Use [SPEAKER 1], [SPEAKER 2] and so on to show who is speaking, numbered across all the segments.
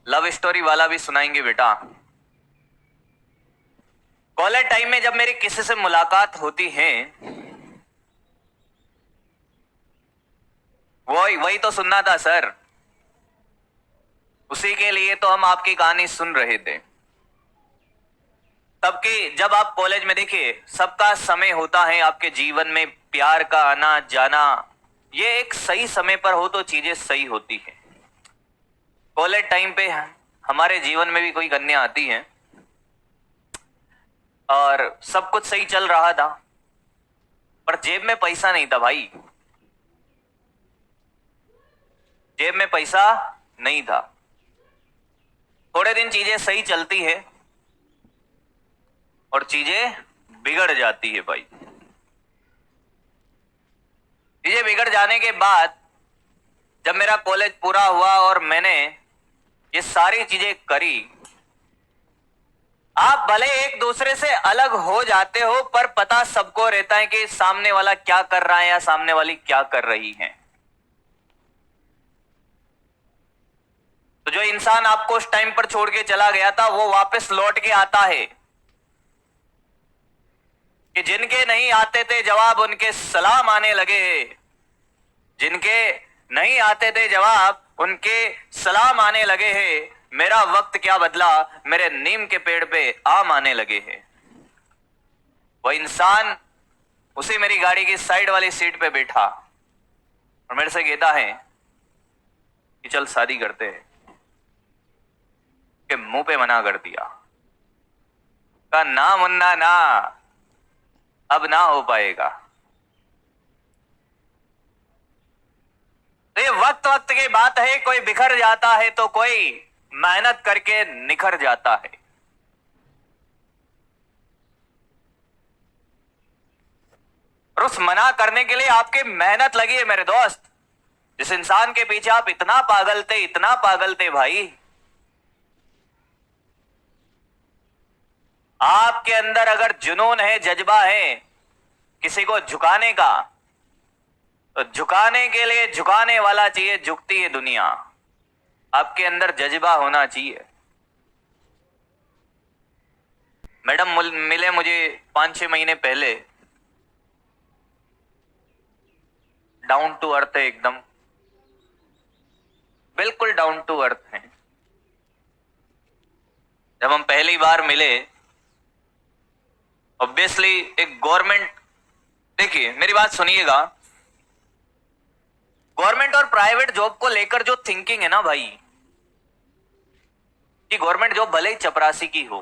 [SPEAKER 1] Love story वाला भी सुनाएंगे बेटा। कॉलेज टाइम में जब मेरी किसी से मुलाकात होती है, वही वही तो सुनना था सर। उसी के लिए तो हम आपकी कहानी सुन रहे थे। तब के जब आप कॉलेज में देखिए, सबका समय होता है आपके जीवन में, प्यार का आना जाना। ये एक सही समय पर हो तो चीजें सही होती है। कॉलेज टाइम पे हमारे जीवन में भी कोई कन्या आती है और सब कुछ सही चल रहा था, पर जेब में पैसा नहीं था भाई। जेब में पैसा नहीं था। थोड़े दिन चीजें सही चलती है और चीजें बिगड़ जाती है भाई। चीजें बिगड़ जाने के बाद जब मेरा कॉलेज पूरा हुआ और मैंने ये सारी चीजें करी, आप भले एक दूसरे से अलग हो जाते हो, पर पता सबको रहता है कि सामने वाला क्या कर रहा है या सामने वाली क्या कर रही है। तो जो इंसान आपको उस टाइम पर छोड़ के चला गया था, वो वापस लौट के आता है। कि जिनके नहीं आते थे जवाब, उनके सलाम आने लगे हैं। जिनके नहीं आते थे जवाब, उनके सलाम आने लगे हैं। मेरा वक्त क्या बदला, मेरे नीम के पेड़ पे आम आने लगे हैं। वह इंसान उसी मेरी गाड़ी की साइड वाली सीट पे बैठा और मेरे से कहता है कि चल शादी करते हैं। के मुंह पे मना कर दिया। कहा ना मुन्ना ना, अब ना हो पाएगा। तो ये वक्त वक्त की बात है। कोई बिखर जाता है तो कोई मेहनत करके निखर जाता है। और उस मना करने के लिए आपकी मेहनत लगी है मेरे दोस्त। जिस इंसान के पीछे आप इतना पागल थे भाई, आपके अंदर अगर जुनून है, जज्बा है किसी को झुकाने का, तो झुकाने के लिए झुकाने वाला चाहिए। झुकती है दुनिया, आपके अंदर जज्बा होना चाहिए। मैडम मिले मुझे 5-6 महीने पहले। डाउन टू अर्थ है एकदम, बिल्कुल डाउन टू अर्थ है। जब हम पहली बार मिले, ऑब्वियसली एक गवर्नमेंट, देखिए मेरी बात सुनिएगा, गवर्नमेंट और प्राइवेट जॉब को लेकर जो थिंकिंग है ना भाई, कि गवर्नमेंट जॉब भले ही चपरासी की हो,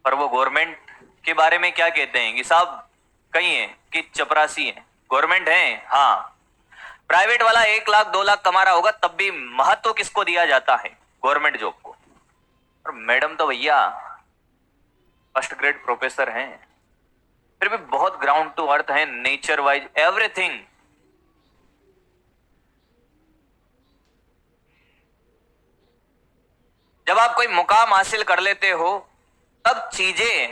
[SPEAKER 1] पर वो गवर्नमेंट के बारे में क्या कहते हैं कि साहब कही है कि चपरासी है। गवर्नमेंट है हाँ, प्राइवेट वाला 1 लाख 2 लाख कमा रहा होगा, तब भी महत्व किसको दिया जाता है? गवर्नमेंट जॉब को। और मैडम तो भैया फर्स्ट ग्रेड प्रोफेसर हैं, फिर भी बहुत ग्राउंड टू अर्थ है, नेचर वाइज एवरीथिंग। जब आप कोई मुकाम हासिल कर लेते हो, तब चीजें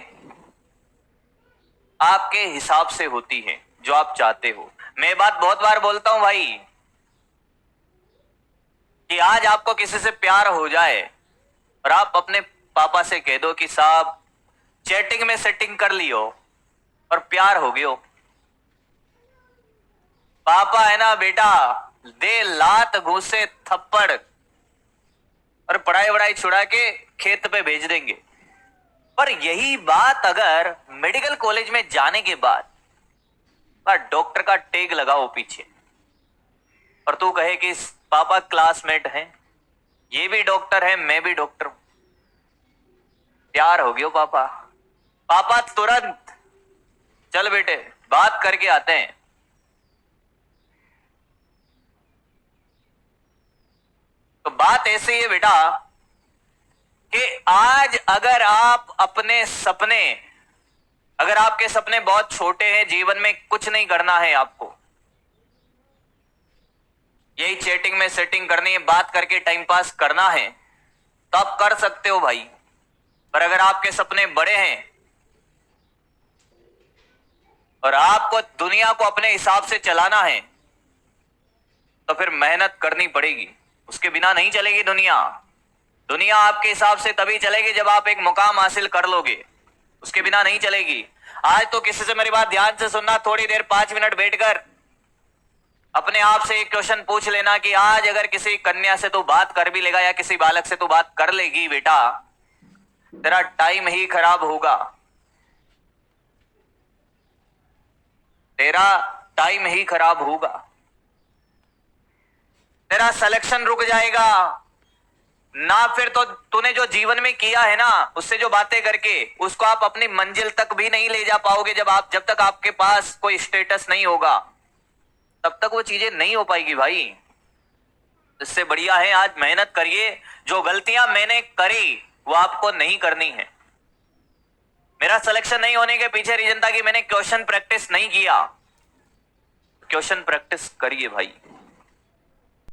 [SPEAKER 1] आपके हिसाब से होती हैं, जो आप चाहते हो। मैं बात बहुत बार बोलता हूं भाई, कि आज आपको किसी से प्यार हो जाए और आप अपने पापा से कह दो कि साहब चैटिंग में सेटिंग कर लियो और प्यार हो गयो। पापा है ना बेटा, दे लात घूसे थप्पड़ और पढ़ाई वढ़ाई छुड़ा के खेत पे भेज देंगे। पर यही बात अगर मेडिकल कॉलेज में जाने के बाद डॉक्टर का टैग लगाओ पीछे, और तू कहे कि पापा क्लासमेट हैं, ये भी डॉक्टर है, मैं भी डॉक्टर हूं, प्यार हो गया पापा। पापा तुरंत चल बेटे बात करके आते हैं। तो बात ऐसी है बेटा कि आज अगर आप अपने सपने, अगर आपके सपने बहुत छोटे हैं, जीवन में कुछ नहीं करना है आपको, यही चैटिंग में सेटिंग करनी है, बात करके टाइम पास करना है, तो आप कर सकते हो भाई। पर अगर आपके सपने बड़े हैं और आपको दुनिया को अपने हिसाब से चलाना है, तो फिर मेहनत करनी पड़ेगी। उसके बिना नहीं चलेगी दुनिया। दुनिया आपके हिसाब से तभी चलेगी जब आप एक मुकाम हासिल कर लोगे, उसके बिना नहीं चलेगी। आज तो किसी से मेरी बात ध्यान से सुनना, थोड़ी देर 5 मिनट बैठकर अपने आप से एक क्वेश्चन पूछ लेना कि आज अगर किसी कन्या से तू बात कर भी लेगा या किसी बालक से तू बात कर लेगी बेटा, तेरा टाइम ही खराब होगा, तेरा टाइम ही खराब होगा, तेरा सिलेक्शन रुक जाएगा ना। फिर तो तूने जो जीवन में किया है ना, उससे जो बातें करके उसको आप अपनी मंजिल तक भी नहीं ले जा पाओगे। जब तक आपके पास कोई स्टेटस नहीं होगा तब तक वो चीजें नहीं हो पाएगी भाई। इससे बढ़िया है आज मेहनत करिए, जो गलतियां मैंने करी वो आपको नहीं करनी है। मेरा सिलेक्शन नहीं होने के पीछे रीजन था कि मैंने क्वेश्चन प्रैक्टिस नहीं किया। क्वेश्चन प्रैक्टिस करिए भाई।